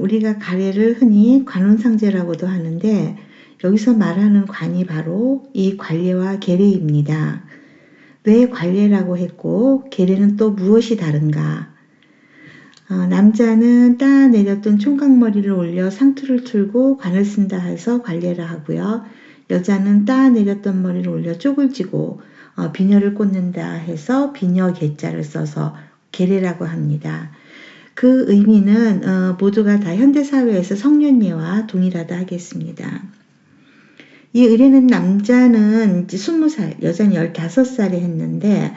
우리가 가래를 흔히 관운상제라고도 하는데 여기서 말하는 관이 바로 이 관례와 계례입니다. 왜 관례라고 했고 계례는 또 무엇이 다른가? 남자는 따내렸던 총각머리를 올려 상투를 틀고 관을 쓴다 해서 관례라 하고요. 여자는 따내렸던 머리를 올려 쪽을 쥐고 비녀를 꽂는다 해서 비녀 계자를 써서 계례라고 합니다. 그 의미는 모두가 다 현대사회에서 성년예와 동일하다 하겠습니다. 이 의례는 남자는 이제 20살, 여자는 15살에 했는데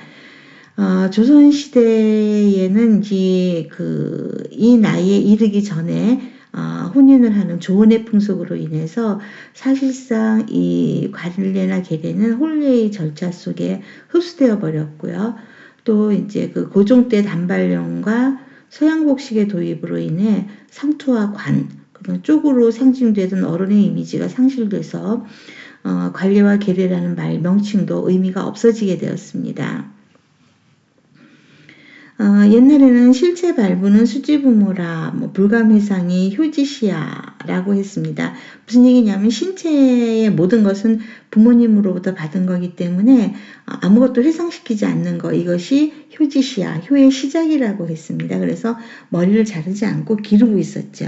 조선시대에는 이제 이 나이에 이르기 전에 혼인을 하는 조혼의 풍속으로 인해서 사실상 이 관례나 계례는 혼례의 절차 속에 흡수되어 버렸고요. 또 이제 그 고종 때 단발령과 서양복식의 도입으로 인해 상투와 관, 그런 쪽으로 상징되던 어른의 이미지가 상실돼서 관례와 계례라는 말 명칭도 의미가 없어지게 되었습니다. 옛날에는 실체 발부는 수지부모라, 불감회상이 효지시야라고 했습니다. 무슨 얘기냐면 신체의 모든 것은 부모님으로부터 받은 거기 때문에 아무것도 회상시키지 않는 거, 이것이 효지시야, 효의 시작이라고 했습니다. 그래서 머리를 자르지 않고 기르고 있었죠.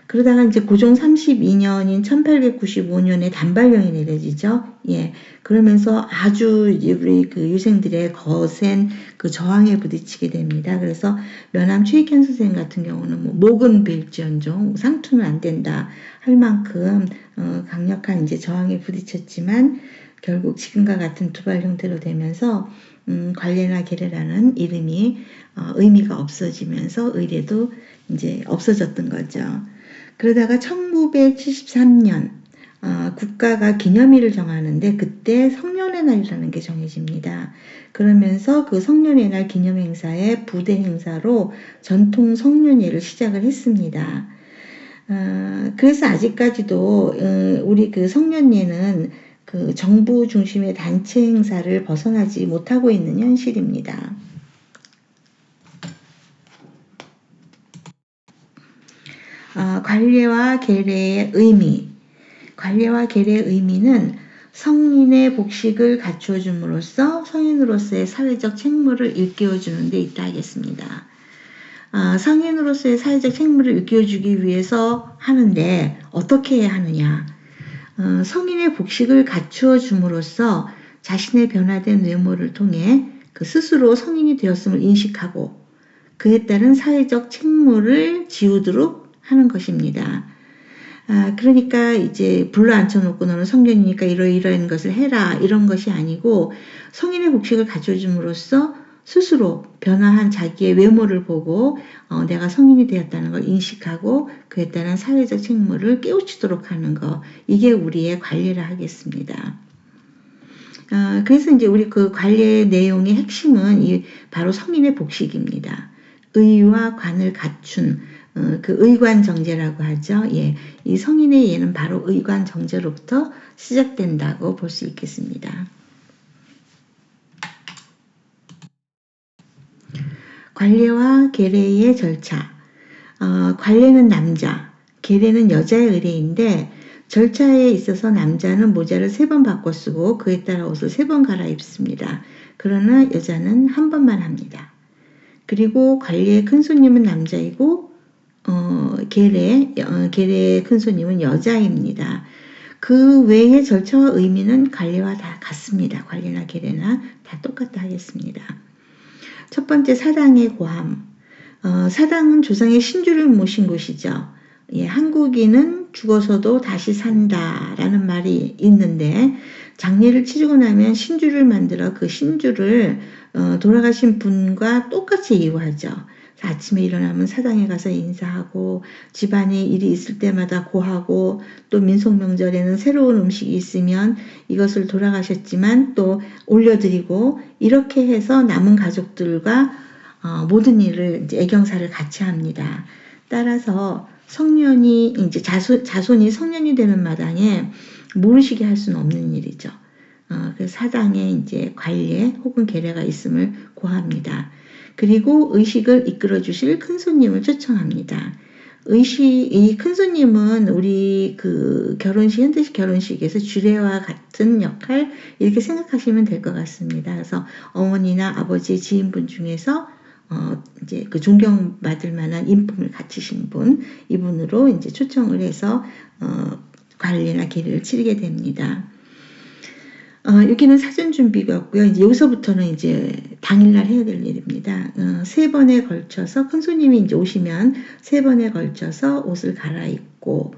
그러다가 이제 고종 32년인 1895년에 단발령이 내려지죠. 예. 그러면서 아주 우리 그 유생들의 거센 그 저항에 부딪히게 됩니다. 그래서 면함 최익현 선생님 같은 경우는 목은 빌지언정 상투는 안 된다 할 만큼 강력한 이제 저항에 부딪혔지만 결국 지금과 같은 두발 형태로 되면서 관례나 계례라는 이름이 의미가 없어지면서 의례도 이제 없어졌던 거죠. 그러다가 1973년 국가가 기념일을 정하는데 그때 성년의 날이라는 게 정해집니다. 그러면서 그 성년의 날 기념 행사의 부대 행사로 전통 성년예를 시작을 했습니다. 그래서 아직까지도 우리 그 성년예는 그 정부 중심의 단체 행사를 벗어나지 못하고 있는 현실입니다. 관례와 계례의 의미. 관례와 계례의 의미는 성인의 복식을 갖추어줌으로써 성인으로서의 사회적 책무를 일깨워주는 데 있다 하겠습니다. 성인으로서의 사회적 책무를 일깨워주기 위해서 하는데 어떻게 해야 하느냐. 성인의 복식을 갖추어줌으로써 자신의 변화된 외모를 통해 그 스스로 성인이 되었음을 인식하고 그에 따른 사회적 책무를 지우도록 하는 것입니다. 그러니까 이제 불러 앉혀놓고 너는 성년이니까 이러이러한 것을 해라 이런 것이 아니고 성인의 복식을 갖춰줌으로써 스스로 변화한 자기의 외모를 보고 내가 성인이 되었다는 걸 인식하고 그에 따른 사회적 책무를 깨우치도록 하는 것, 이게 우리의 관례라 하겠습니다. 그래서 이제 우리 그 관례 내용의 핵심은 바로 성인의 복식입니다. 의와 관을 갖춘 그 의관정제라고 하죠. 예, 이 성인의 예는 바로 의관정제로부터 시작된다고 볼 수 있겠습니다. 관례와 계례의 절차. 관례는 남자, 계례는 여자의 의례인데 절차에 있어서 남자는 모자를 3번 바꿔 쓰고 그에 따라 옷을 3번 갈아입습니다. 그러나 여자는 한 번만 합니다. 그리고 관례의 큰손님은 남자이고 계례의 큰손님은 여자입니다. 그 외의 절차와 의미는 관례와 다 같습니다. 관례나 계례나 다 똑같다 하겠습니다. 첫 번째, 사당의 고함. 사당은 조상의 신주를 모신 곳이죠. 예, 한국인은 죽어서도 다시 산다라는 말이 있는데 장례를 치르고 나면 신주를 만들어 그 신주를 돌아가신 분과 똑같이 이유하죠. 아침에 일어나면 사당에 가서 인사하고 집안에 일이 있을 때마다 고하고 또 민속명절에는 새로운 음식이 있으면 이것을 돌아가셨지만 또 올려드리고 이렇게 해서 남은 가족들과 모든 일을 이제 애경사를 같이 합니다. 따라서 성년이 이제 자손이 성년이 되는 마당에 모르시게 할 수는 없는 일이죠. 그래서 사당에 이제 관례 혹은 계례가 있음을 고합니다. 그리고 의식을 이끌어 주실 큰 손님을 초청합니다. 이 큰손님은 우리 그 결혼식, 현대식 결혼식에서 주례와 같은 역할, 이렇게 생각하시면 될 것 같습니다. 그래서 어머니나 아버지, 지인분 중에서 이제 그 존경받을 만한 인품을 갖추신 분, 이분으로 이제 초청을 해서 관례나 계례를 치르게 됩니다. 여기는 사전 준비가 없고요. 이제 여기서부터는 이제 당일날 해야 될 일입니다. 3번에 걸쳐서 큰손님이 이제 오시면 3번에 걸쳐서 옷을 갈아입고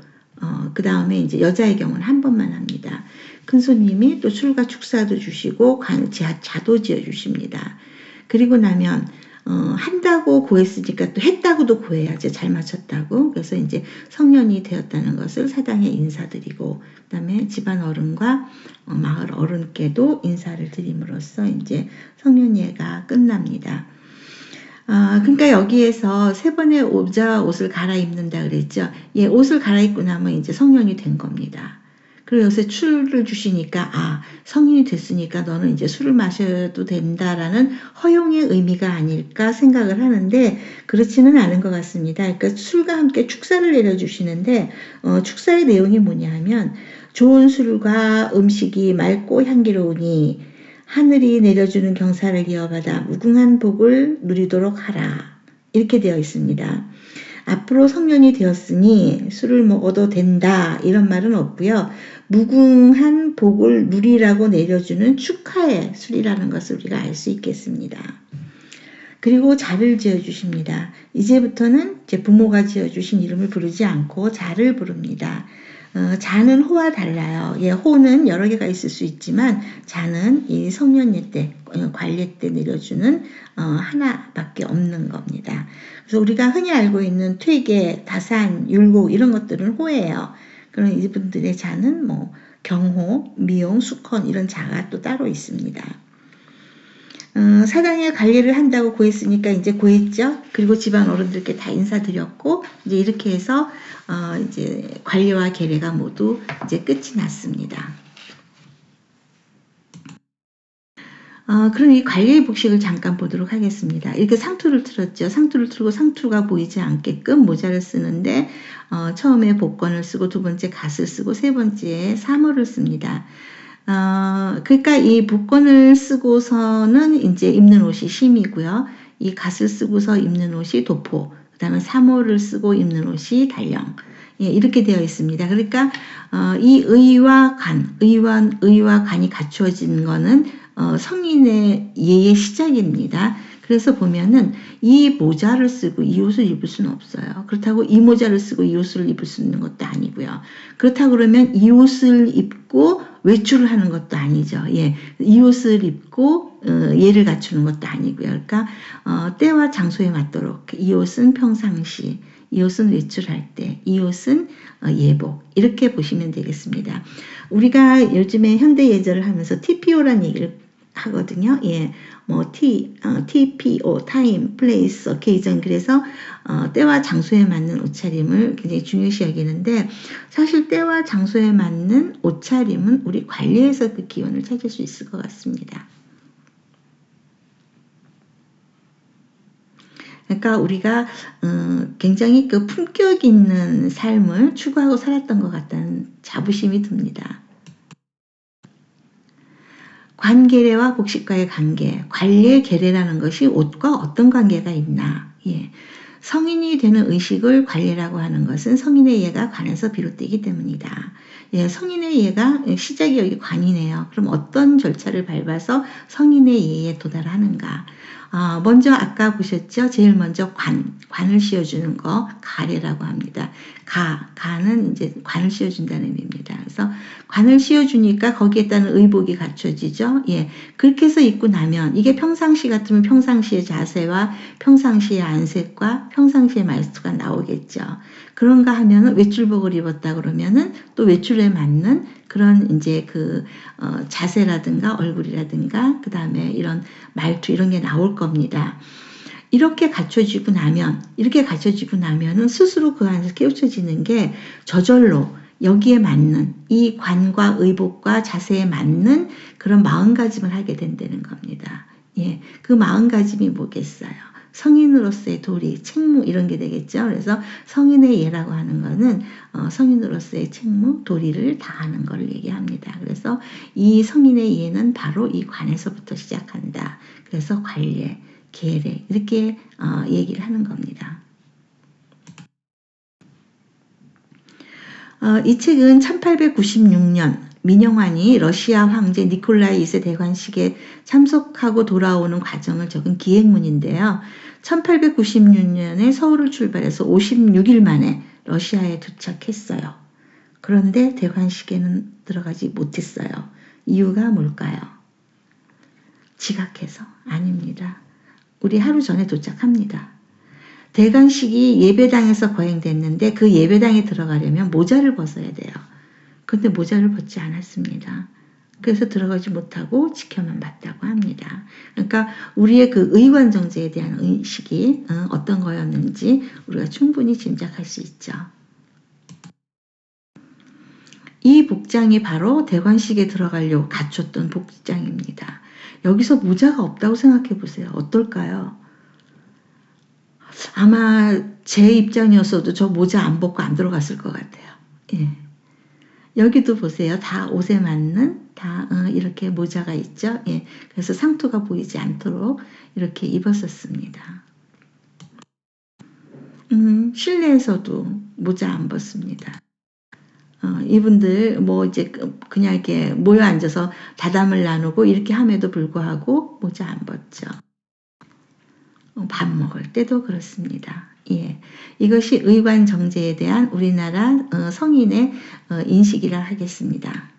그 다음에 이제 여자의 경우는 한 번만 합니다. 큰손님이 또 술과 축사도 주시고 자도 지어 주십니다. 그리고 나면 한다고 고했으니까 또 했다고도 고해야죠. 잘 맞췄다고. 그래서 이제 성년이 되었다는 것을 사당에 인사드리고, 그 다음에 집안 어른과 마을 어른께도 인사를 드림으로써 이제 성년예가 끝납니다. 그러니까 여기에서 3번의 옷을 갈아입는다 그랬죠. 예, 옷을 갈아입고 나면 이제 성년이 된 겁니다. 그리고 요새 술을 주시니까 성인이 됐으니까 너는 이제 술을 마셔도 된다라는 허용의 의미가 아닐까 생각을 하는데, 그렇지는 않은 것 같습니다. 그러니까 술과 함께 축사를 내려주시는데 축사의 내용이 뭐냐 하면, 좋은 술과 음식이 맑고 향기로우니 하늘이 내려주는 경사를 이어받아 무궁한 복을 누리도록 하라, 이렇게 되어 있습니다. 앞으로 성년이 되었으니 술을 먹어도 된다, 이런 말은 없고요. 무궁한 복을 누리라고 내려주는 축하의 술이라는 것을 우리가 알 수 있겠습니다. 그리고 자를 지어주십니다. 이제부터는 제 부모가 지어주신 이름을 부르지 않고 자를 부릅니다. 자는 호와 달라요. 예, 호는 여러 개가 있을 수 있지만 자는 이 성년예 때, 관례 때 내려주는 하나밖에 없는 겁니다. 그래서 우리가 흔히 알고 있는 퇴계, 다산, 율곡 이런 것들은 호예요. 그런 이분들의 자는 뭐 경호, 미용, 수컨 이런 자가 또 따로 있습니다. 사당에 관례를 한다고 고했으니까 이제 고했죠. 그리고 집안 어른들께 다 인사드렸고, 이제 이렇게 해서 이제 관례와 계례가 모두 이제 끝이 났습니다. 그럼 이 관례의 복식을 잠깐 보도록 하겠습니다. 이렇게 상투를 틀었죠. 상투를 틀고 상투가 보이지 않게끔 모자를 쓰는데 처음에 복권을 쓰고, 두 번째 갓을 쓰고, 세 번째에 사모를 씁니다. 그러니까 이 복권을 쓰고서는 이제 입는 옷이 심이고요. 이 갓을 쓰고서 입는 옷이 도포, 그 다음에 사모를 쓰고 입는 옷이 달령. 예, 이렇게 되어 있습니다. 그러니까 이 의와 간이 갖추어진 거는 성인의 예의 시작입니다. 그래서 보면은 이 모자를 쓰고 이 옷을 입을 수는 없어요. 그렇다고 이 모자를 쓰고 이 옷을 입을 수 있는 것도 아니고요. 그렇다고 그러면 이 옷을 입고 외출을 하는 것도 아니죠. 예, 이 옷을 입고 예를 갖추는 것도 아니고요. 그러니까 때와 장소에 맞도록 이 옷은 평상시, 이 옷은 외출할 때, 이 옷은 예복, 이렇게 보시면 되겠습니다. 우리가 요즘에 현대 예절을 하면서 TPO라는 얘기를 하거든요. 예, 뭐 TPO, time, place, occasion. 그래서 때와 장소에 맞는 옷차림을 굉장히 중요시 여기는데, 사실 때와 장소에 맞는 옷차림은 우리 관례에서 그 기원을 찾을 수 있을 것 같습니다. 그러니까 우리가 굉장히 그 품격 있는 삶을 추구하고 살았던 것 같다는 자부심이 듭니다. 관계례와 복식과의 관계, 관례 계례라는 것이 옷과 어떤 관계가 있나. 예. 성인이 되는 의식을 관례라고 하는 것은 성인의 예가 관에서 비롯되기 때문이다. 예, 성인의 예가 시작이 여기 관이네요. 그럼 어떤 절차를 밟아서 성인의 예에 도달하는가. 먼저 아까 보셨죠? 제일 먼저 관을 씌워주는 거 가례라고 합니다. 가는 이제 관을 씌워준다는 의미입니다. 그래서 관을 씌워주니까 거기에 따른 의복이 갖춰지죠. 예, 그렇게 해서 입고 나면 이게 평상시 같으면 평상시의 자세와 평상시의 안색과 평상시의 말투가 나오겠죠. 그런가 하면은 외출복을 입었다 그러면은 또 외출에 맞는 그런 이제 그 자세라든가 얼굴이라든가 그 다음에 이런 말투 이런 게 나올 겁니다. 이렇게 갖춰지고 나면은 스스로 그 안에서 깨우쳐지는 게 저절로 여기에 맞는 이 관과 의복과 자세에 맞는 그런 마음가짐을 하게 된다는 겁니다. 예, 그 마음가짐이 뭐겠어요? 성인으로서의 도리, 책무 이런 게 되겠죠. 그래서 성인의 예라고 하는 거는 성인으로서의 책무, 도리를 다하는 걸 얘기합니다. 그래서 이 성인의 예는 바로 이 관에서부터 시작한다. 그래서 관례, 계례 이렇게 얘기를 하는 겁니다. 이 책은 1896년 민영환이 러시아 황제 니콜라이 2세 대관식에 참석하고 돌아오는 과정을 적은 기획문인데요. 1896년에 서울을 출발해서 56일 만에 러시아에 도착했어요. 그런데 대관식에는 들어가지 못했어요. 이유가 뭘까요? 지각해서? 아닙니다. 우리 하루 전에 도착합니다. 대관식이 예배당에서 거행됐는데 그 예배당에 들어가려면 모자를 벗어야 돼요. 그런데 모자를 벗지 않았습니다. 그래서 들어가지 못하고 지켜만 봤다고 합니다. 그러니까 우리의 그 의관정제에 대한 의식이 어떤 거였는지 우리가 충분히 짐작할 수 있죠. 이 복장이 바로 대관식에 들어가려고 갖췄던 복장입니다. 여기서 모자가 없다고 생각해 보세요. 어떨까요? 아마 제 입장이었어도 저 모자 안 벗고 안 들어갔을 것 같아요. 예. 여기도 보세요. 다 옷에 맞는 다 이렇게 모자가 있죠. 예. 그래서 상투가 보이지 않도록 이렇게 입었었습니다. 실내에서도 모자 안 벗습니다. 이분들 뭐 이제 그냥 이렇게 모여 앉아서 다담을 나누고 이렇게 함에도 불구하고 모자 안 벗죠. 밥 먹을 때도 그렇습니다. 예, 이것이 의관 정제에 대한 우리나라 성인의 인식이라 하겠습니다.